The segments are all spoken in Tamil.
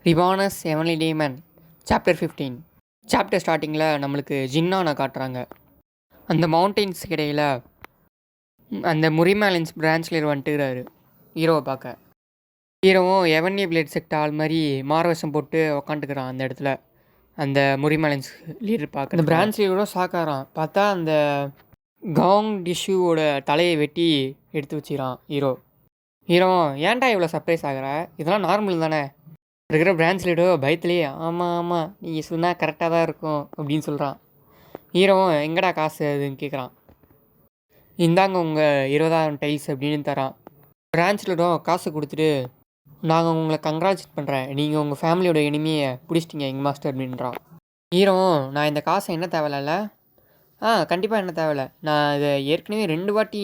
ரிவானஸ் எவன்லி டேமன் சாப்டர் 15. சாப்டர் ஸ்டார்டிங்கில் நம்மளுக்கு ஜின்னானை காட்டுறாங்க. அந்த மவுண்டெயின்ஸுக்கு இடையில் அந்த முரிமேலன்ஸ் பிரான்ச்சில் வந்துட்டுறாரு ஹீரோவை பார்க்க. ஹீரோவும் எவன்லி பிளேட் செக்ட் ஆள் மாதிரி மார்வசம் போட்டு உக்காந்துக்கிறான் அந்த இடத்துல. அந்த முரிமேலன்ஸ் லீடர் பார்க்க அந்த பிரான்ச் லீடரும் சாக்காரான். பார்த்தா அந்த காங் டிஷ்யூவோட தலையை வெட்டி எடுத்து வச்சுக்கிறான் ஹீரோவும் ஏன்டா இவ்வளோ சர்ப்ரைஸ் ஆகிற, இதெல்லாம் நார்மல் தானே. இருக்கிற பிரான்ச் லீடோ பயத்துலேயே ஆமாம் நீங்கள் சொன்னால் கரெக்டாக தான் இருக்கும் அப்படின்னு சொல்கிறான். ஹீரோவும் எங்கடா காசு அதுன்னு கேட்குறான். இந்தாங்க உங்கள் 20,000 டைல்ஸ் அப்படின்னு தரான். பிரான்ச் லீடோ காசு கொடுத்துட்டு நாங்கள் உங்களை கங்க்ராச்சுலேட் பண்ணுறேன், நீங்கள் உங்கள் ஃபேமிலியோட இனிமையை பிடிச்சிட்டிங்க எங்கள் மாஸ்டர் அப்படின்றான். ஹீரோவும் நான் இந்த காசை என்ன தேவையில்ல, கண்டிப்பாக என்ன தேவையில்ல, நான் இதை ஏற்கனவே 2 வாட்டி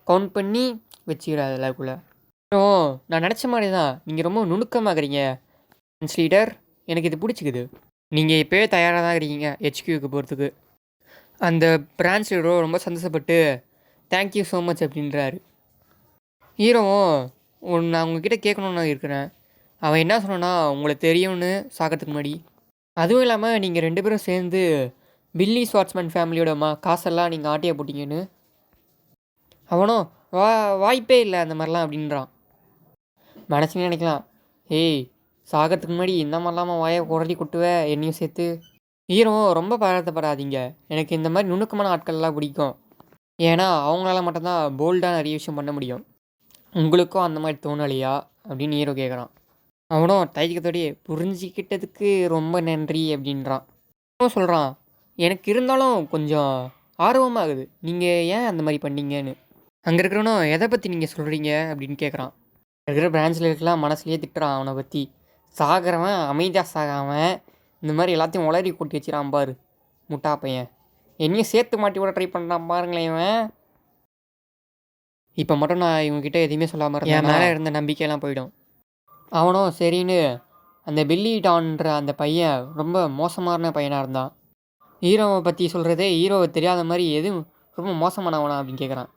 கவுண்ட் பண்ணி வச்சுக்கிறேன் அதுக்குள்ளே. ஹீரோவும் நான் நினச்ச மாதிரி தான், நீங்கள் ரொம்ப நுணுக்கமாகறீங்க பிரான்ச் லீடர், எனக்கு இது பிடிச்சிக்குது, நீங்கள் இப்போவே தயாராக தான் இருக்கீங்க ஹெச்கியூக்கு போகிறதுக்கு. அந்த பிரான்ச் லீடரோ ரொம்ப சந்தோஷப்பட்டு தேங்க்யூ ஸோ மச் அப்படின்றாரு. ஹீரோவும் நான் உங்ககிட்ட கேட்கணுன்னு இருக்கிறேன். அவன் என்ன சொன்னான்னா உங்களை தெரியும்னு சாக்கிறதுக்கு முன்னாடி, அதுவும் இல்லாமல் நீங்கள் 2 பேரும் சேர்ந்து பில்லி ஸ்வாட்ஸ்மேன் ஃபேமிலியோட காசெல்லாம் நீங்கள் ஆட்டியை போட்டிங்கன்னு. அவனும் வாய்ப்பே இல்லை அந்த மாதிரிலாம் அப்படின்றான். மனசுன்னு நினைக்கலாம், ஏய் சாகிறதுக்கு முன்னாடி இந்த மாதிரிலாமா வாயை குரடி கொட்டுவேன் என்னையும் சேர்த்து. ஹீரோவும் ரொம்ப பதட்டப்படாதீங்க, எனக்கு இந்த மாதிரி நுணுக்கமான ஆட்கள்லாம் பிடிக்கும், ஏன்னா அவங்களால மட்டும்தான் போல்டாக நிறைய விஷயம் பண்ண முடியும். உங்களுக்கும் அந்த மாதிரி தோணலையா அப்படின்னு ஹீரோ கேட்குறான். அவனும் தயக்கத்தோடையே புரிஞ்சிக்கிட்டதுக்கு ரொம்ப நன்றி அப்படின்றான். அவனும் சொல்கிறான், எனக்கு இருந்தாலும் கொஞ்சம் ஆர்வமாகுது, நீங்கள் ஏன் அந்த மாதிரி பண்ணீங்கன்னு. அங்கே இருக்கிறவனும் எதை பற்றி நீங்கள் சொல்கிறீங்க அப்படின்னு கேட்குறான். இருக்கிற பிரான்ச்சில் இருக்கலாம் மனசுலேயே திட்டுறான் அவனை பற்றி. சாகிறவன் அமைதியாக சாகாமல் இந்த மாதிரி எல்லாத்தையும் உளறி கூட்டி வச்சிடான் பாரு முட்டா பையன், என்னையும் சேர்த்து மாட்டி விட ட்ரை பண்ணுறான் பாருங்களேன் இவன். இப்போ மட்டும் நான் இவங்ககிட்ட எதுவுமே சொல்லாமல் இருந்தேன், என் மேலே இருந்த நம்பிக்கையெல்லாம் போயிடும். அவனும் சரின்னு அந்த பில்லி டான்ற அந்த பையன் ரொம்ப மோசமான பையனாக இருந்தான். ஹீரோவை பற்றி சொல்கிறதே ஹீரோவை தெரியாத மாதிரி எதுவும் ரொம்ப மோசமானவனா அப்படின்னு கேட்குறான்.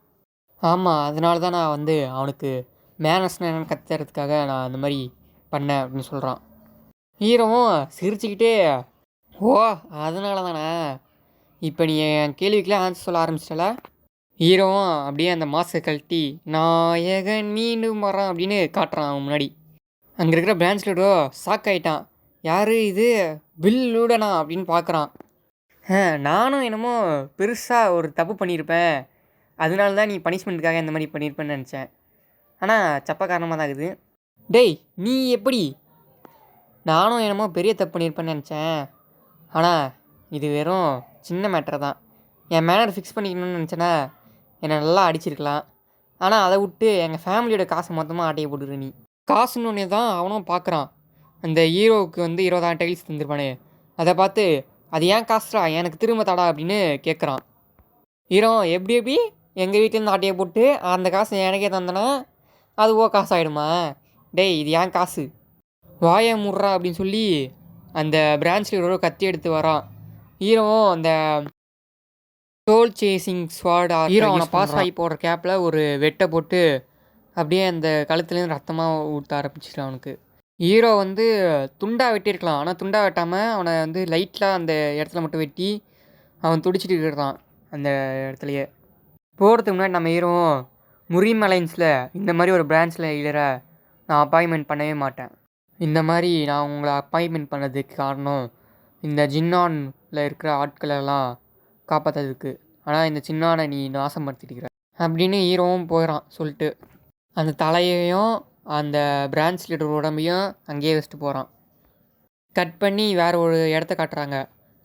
ஆமாம், அதனால தான் நான் அவனுக்கு மேனஸ்னு என்னென்னு கற்றுறதுக்காக நான் அந்த மாதிரி பண்ணேன் அப்படின்னு சொல்கிறான். ஹீரோவும் சிரிச்சுக்கிட்டே ஓ அதனால தானே, இப்போ நீ என் கேள்விக்கெலாம் ஆன்சர் சொல்ல ஆரம்பிச்சிட்டல. ஹீரோவும் அப்படியே அந்த மாஸ்கை கழட்டி நாயகன் மீண்டும் வரான் அப்படின்னு காட்டுறான் அவன் முன்னாடி. அங்கே இருக்கிற பிரான்ச் லீடரோ ஷாக் ஆகிட்டான். யார் இது, பில் லூடனா அப்படின்னு பார்க்குறான். நானும் என்னமோ பெருசாக ஒரு தப்பு பண்ணியிருப்பேன், அதனால தான் நீ பனிஷ்மெண்ட்டுக்காக இந்த மாதிரி பண்ணியிருப்பேன்னு நினச்சேன், ஆனால் சப்ப காரணமாக தான் இருக்குது. டேய் நீ எப்படி, நானும் என்னமோ பெரிய தப்பு பண்ணியிருப்பேன்னு நினச்சேன், ஆனால் இது வெறும் சின்ன மேட்டர் தான். என் மேனர் ஃபிக்ஸ் பண்ணிக்கணும்னு நினச்சேன்னா என்னை நல்லா அடிச்சிருக்கலாம், ஆனால் அதை விட்டு எங்கள் ஃபேமிலியோட காசை மொத்தமாக ஆட்டையை போட்டுரு நீ. காசுன்னு ஒன்றே தான் அவனும் பார்க்குறான். அந்த ஹீரோவுக்கு 20,000 டைல்ஸ் தந்துருப்பானே, அதை பார்த்து அது ஏன் காசுடா எனக்கு திரும்ப தாடா அப்படின்னு கேட்குறான். ஹீரோ எப்படி எங்கள் வீட்டிலேருந்து ஆட்டையை போட்டு அந்த காசு எனக்கே தந்தனா அது காசு ஆகிடுமா, டேய் இது ஏன் காசு, வாயை முடுறா அப்படின்னு சொல்லி அந்த பிரான்ச் லீடரோட கத்தி எடுத்து வரான். ஹீரோவும் அந்த சோல் சேசிங் ஸ்வாட் ஹீரோ அவனை பாஸ் ஆகி போடுற கேப்பில் ஒரு வெட்டை போட்டு அப்படியே அந்த கழுத்துலேருந்து ரத்தமாக ஊற்ற ஆரம்பிச்சிட்டான் அவனுக்கு. ஹீரோ துண்டாக வெட்டியிருக்கலாம், ஆனால் துண்டாக வெட்டாமல் அவனை லைட்டாக அந்த இடத்துல மட்டும் வெட்டி அவன் துடிச்சிட்டு இருக்கிறான் அந்த இடத்துலையே. போகிறதுக்கு முன்னாடி நம்ம ஹீரோவும் முரிமலைன்ஸில் இந்த மாதிரி ஒரு பிரான்ச்சில் லீடரை நான் அப்பாயின்மெண்ட் பண்ணவே மாட்டேன், இந்த மாதிரி நான் உங்களை அப்பாயின்மெண்ட் பண்ணதுக்கு காரணம் இந்த ஜின்னானில் இருக்கிற ஆட்களெல்லாம் காப்பாற்றுறதுக்கு, ஆனால் இந்த ஜின்னானை நீ நாசப்படுத்திட்டுக்கிற அப்படின்னு ஹீரோவும் போயிடான் சொல்லிட்டு. அந்த தலையையும் அந்த பிரான்ச் லீடர் உடம்பையும் அங்கேயே வச்சுட்டு போகிறான். கட் பண்ணி வேறு ஒரு இடத்த காட்டுறாங்க.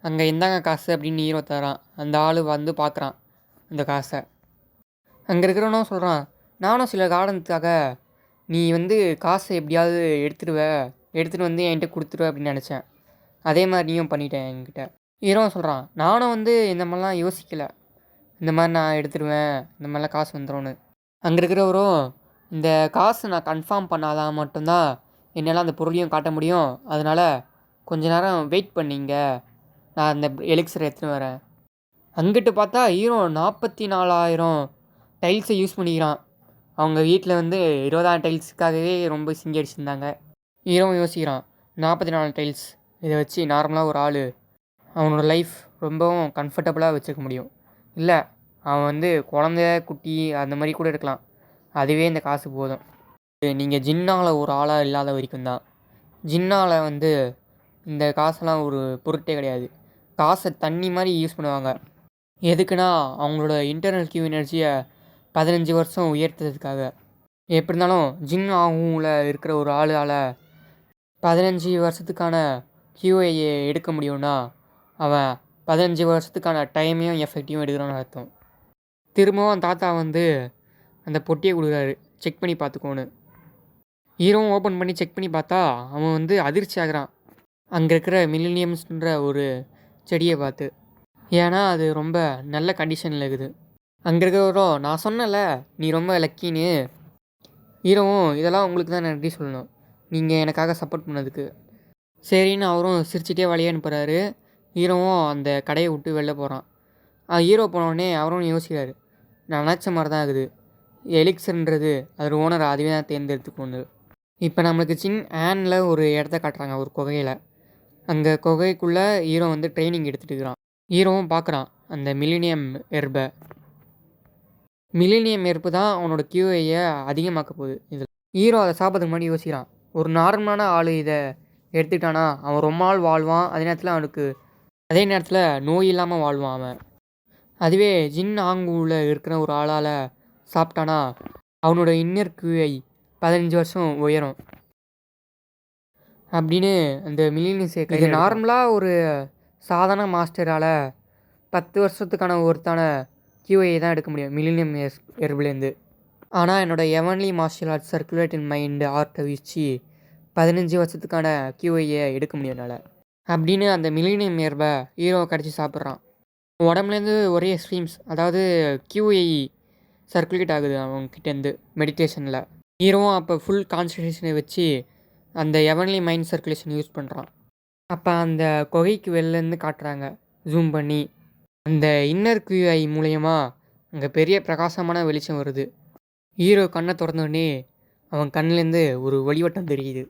அங்கே இந்தாங்க காசு அப்படின்னு ஹீரோ தரான். அந்த ஆள் பார்க்குறான் அந்த காசை. அங்கே இருக்கிறவனும் சொல்கிறான், நானும் சில காரணத்துக்காக நீ காசை எப்படியாவது எடுத்துகிட்டு என்கிட்ட கொடுத்துருவ அப்படின்னு நினச்சேன், அதே மாதிரி நீயும் பண்ணிட்டேன் என்கிட்ட. ஹீரோவும் சொல்கிறான், நானும் இந்த மாதிரிலாம் யோசிக்கலை, இந்த மாதிரி நான் எடுத்துடுவேன், இந்த மாதிரிலாம் காசு வந்துடும்னு. அங்கே இருக்கிறவரும் இந்த காசு நான் கன்ஃபார்ம் பண்ணாதான் மட்டும்தான் என்னால் அந்த பொருளையும் காட்ட முடியும், அதனால் கொஞ்ச நேரம் வெயிட் பண்ணிங்க, நான் அந்த எலிக்சரை எடுத்துகிட்டு வரேன். அங்கிட்டு பார்த்தா ஹீரோ 44,000 டைல்ஸை யூஸ் பண்ணிக்கிறான். அவங்க வீட்டில் 20,000 டைல்ஸுக்காகவே ரொம்ப சிங்கி அடிச்சிருந்தாங்க. ஹீரோவும் யோசிக்கிறான், 44 டைல்ஸ் இதை வச்சு நார்மலாக ஒரு ஆள் அவனோட லைஃப் ரொம்பவும் கம்ஃபர்டபுளாக வச்சுக்க முடியும். இல்லை அவன் வந்து குழந்த குட்டி அந்த மாதிரி கூட இருக்கலாம், அதுவே இந்த காசு போதும். நீங்கள் ஜின்னால் ஒரு ஆளாக இல்லாத வரைக்கும் தான். ஜின்னால் வந்து இந்த காசெல்லாம் ஒரு பொருட்டே கிடையாது. காசை தண்ணி மாதிரி யூஸ் பண்ணுவாங்க. எதுக்குன்னா அவங்களோட இன்டர்னல் கியூ எனர்ஜியை 15 வருஷம் உயர்த்துறதுக்காக. எப்படி இருந்தாலும் ஜின் ஆகும்ல இருக்கிற ஒரு ஆளால் 15 வருஷத்துக்கான கியூஐயை எடுக்க முடியும்னா அவன் 15 வருஷத்துக்கான டைமையும் எஃபெக்டையும் எடுக்கிறான்னு அர்த்தம். திரும்பவும் தாத்தா வந்து அந்த பொட்டியை கொடுக்குறாரு, செக் பண்ணி பார்த்துக்கோன்னு. ஹீரோவும் ஓப்பன் பண்ணி செக் பண்ணி பார்த்தா அவன் வந்து அதிர்ச்சி ஆகிறான் அங்கே இருக்கிற மில்லினியம்ஸ்ன்ற ஒரு செடியை பார்த்து. ஏன்னா அது ரொம்ப நல்ல கண்டிஷனில் இருக்குது. அங்கே இருக்கிறவரும் நான் சொன்னல நீ ரொம்ப லக்கின்னு. ஹீரோவும் இதெல்லாம் உங்களுக்கு தான் நன்றி சொல்லணும், நீங்கள் எனக்காக சப்போர்ட் பண்ணதுக்கு. சரின்னு அவரும் சிரிச்சிட்டே வழியே அனுப்புகிறாரு. ஹீரோவும் அந்த கடையை விட்டு வெளில போகிறான். ஹீரோ போனோடனே அவரும் யோசிக்கிறாரு, நான் நினச்ச மாதிரி தான் இருக்குது. எலிக்ஸர்ன்றது அது ஓனர் அதுவே தான் தேர்ந்தெடுத்துக்கொண்டு. இப்போ நம்மளுக்கு ஆனில் ஒரு இடத்த காட்டுறாங்க, ஒரு குகையில். அங்கே குகைக்குள்ளே ஹீரோ வந்து ட்ரைனிங் எடுத்துகிட்டு இருக்கிறான். ஹீரோவும் பார்க்குறான் அந்த மில்லினியம் எர்பை. மில்லினியம் எர்பு தான் அவனோட கியூஐயை அதிகமாக்க போகுது. இதில் ஹீரோ அதை சாப்பிட்றதுக்கு முன்னாடி யோசிக்கிறான், ஒரு நார்மலான ஆள் இதை எடுத்துக்கிட்டானா அவன் ரொம்ப நாள் வாழ்வான், அதே நேரத்தில் நோய் இல்லாமல் வாழ்வான் அவன். அதுவே ஜின் ஆங்குல இருக்கிற ஒரு ஆளால் சாப்பிட்டானா அவனோட இன்னர் கியூஐ 15 வருஷம் உயரும் அப்படின்னு அந்த மில்லினியம்ஸை. இது நார்மலாக ஒரு சாதாரண மாஸ்டரால் 10 வருஷத்துக்கான ஒருத்தான கியூஐயை தான் எடுக்க முடியும் மில்லினியம் எர்புலேருந்து. ஆனால் என்னோடய எவன்லி மார்ஷியல் ஆர்ட்ஸ் சர்க்குலேட்டிங் மைண்டு ஆர்ட்டை வச்சு 15 வருஷத்துக்கான கியூஐயை எடுக்க முடியும் என்னால் அப்படின்னு அந்த மில்லினியம் எர்பை ஹீரோ கடிச்சு சாப்பிட்றான். உடம்புலேருந்து ஒரே ஸ்ட்ரீம்ஸ், அதாவது கியூஐ சர்க்குலேட் ஆகுது அவங்கக்கிட்டேருந்து மெடிடேஷனில். ஹீரோவும் அப்போ ஃபுல் கான்சன்ட்ரேஷனை வச்சு அந்த எவன்லி மைண்ட் சர்க்குலேஷன் யூஸ் பண்ணுறான். அப்போ அந்த குகைக்கு வெளிலேருந்து காட்டுறாங்க ஜூம் பண்ணி. அந்த இன்னர் கியூஐ மூலயமா அங்கே பெரிய பிரகாசமான வெளிச்சம் வருது. ஹீரோ கண்ணை திறந்தோடனே அவன் கண்ணிலேருந்து ஒரு ஒளிவட்டம் தெரியுது.